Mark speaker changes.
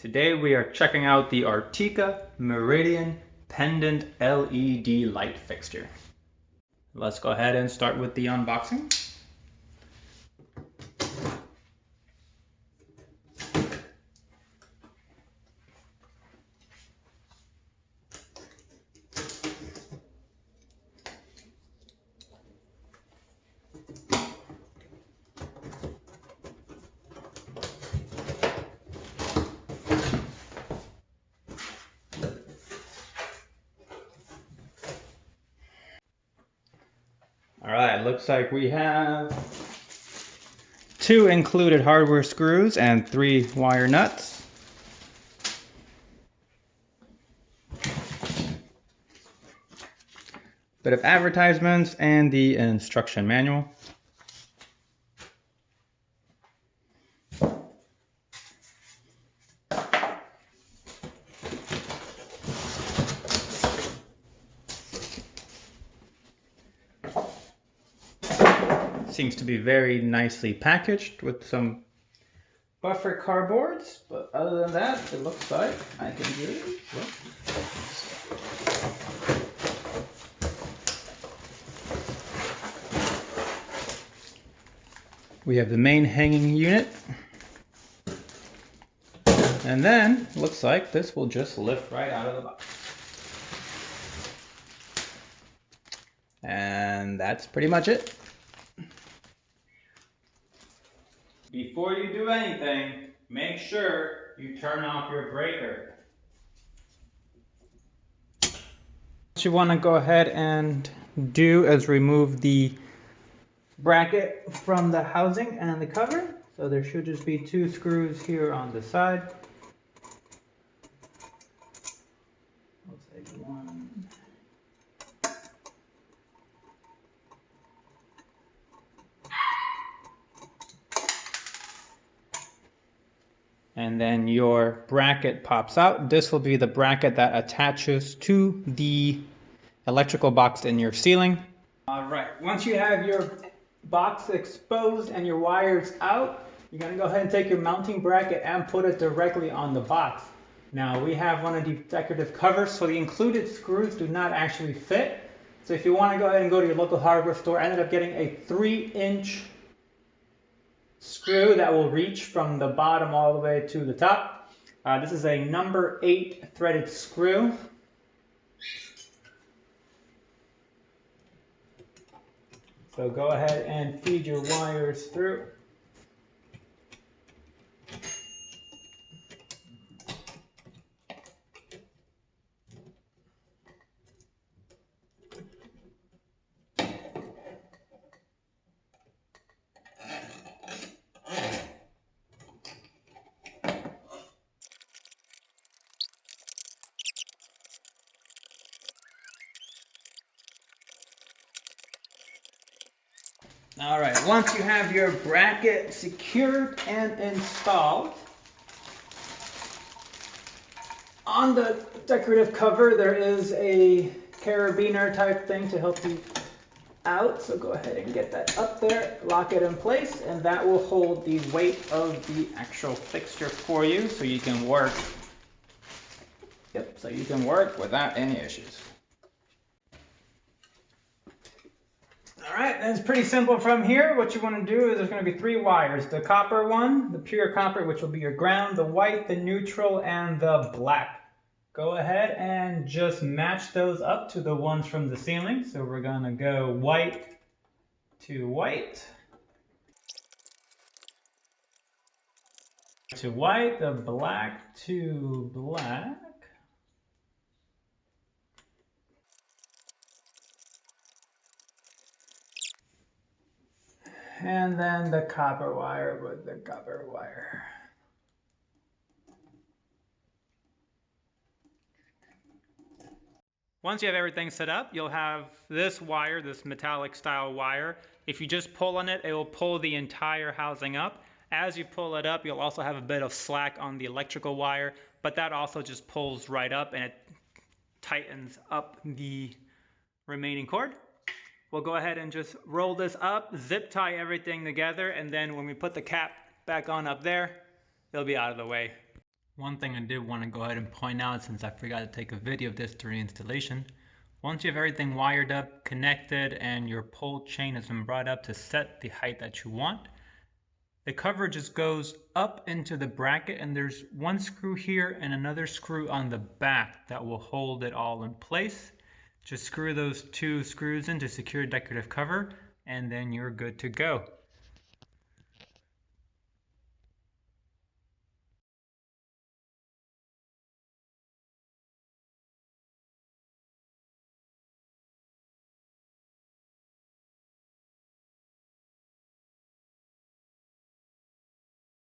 Speaker 1: Today we are checking out the ARTIKA Meridian Pendant LED light fixture. Let's go ahead and start with the unboxing. Alright, looks like we have 2 included hardware screws and 3 wire nuts. Bit of advertisements and the instruction manual. Seems to be very nicely packaged with some buffer cardboards, but other than that, it looks like I can do it. We have the main hanging unit, and then looks like this will just lift right out of the box. And that's pretty much it. Before you do anything, make sure you turn off your breaker. What you want to go ahead and do is remove the bracket from the housing and the cover. So there should just be 2 screws here on the side. Looks like 1. And then your bracket pops out. This will be the bracket that attaches to the electrical box in your ceiling. All right, once you have your box exposed and your wires out, you're gonna go ahead and take your mounting bracket and put it directly on the box. Now we have one of the decorative covers, so the included screws do not actually fit. So if you wanna go ahead and go to your local hardware store, I ended up getting a 3-inch screw that will reach from the bottom all the way to the top. This is a number 8 threaded screw. So go ahead and feed your wires through. All right, once you have your bracket secured and installed, on the decorative cover there is a carabiner type thing to help you out. So go ahead and get that up there, lock it in place, and that will hold the weight of the actual fixture for you so you can work. So you can work without any issues. Alright, and it's pretty simple from here. What you want to do is there's going to be 3 wires. The copper one, the pure copper, which will be your ground, the white, the neutral, and the black. Go ahead and just match those up to the ones from the ceiling. So we're going to go white to white. To white, the black to black. And then the copper wire with the copper wire. Once you have everything set up, you'll have this wire, this metallic style wire. If you just pull on it, it will pull the entire housing up. As you pull it up, you'll also have a bit of slack on the electrical wire, but that also just pulls right up and it tightens up the remaining cord. We'll go ahead and just roll this up, zip tie everything together, and then when we put the cap back on up there, it'll be out of the way. One thing I did want to go ahead and point out, since I forgot to take a video of this during installation, once you have everything wired up, connected, and your pole chain has been brought up to set the height that you want, the cover just goes up into the bracket, and there's one screw here and another screw on the back that will hold it all in place. Just screw those two screws in to secure decorative cover, and then you're good to go.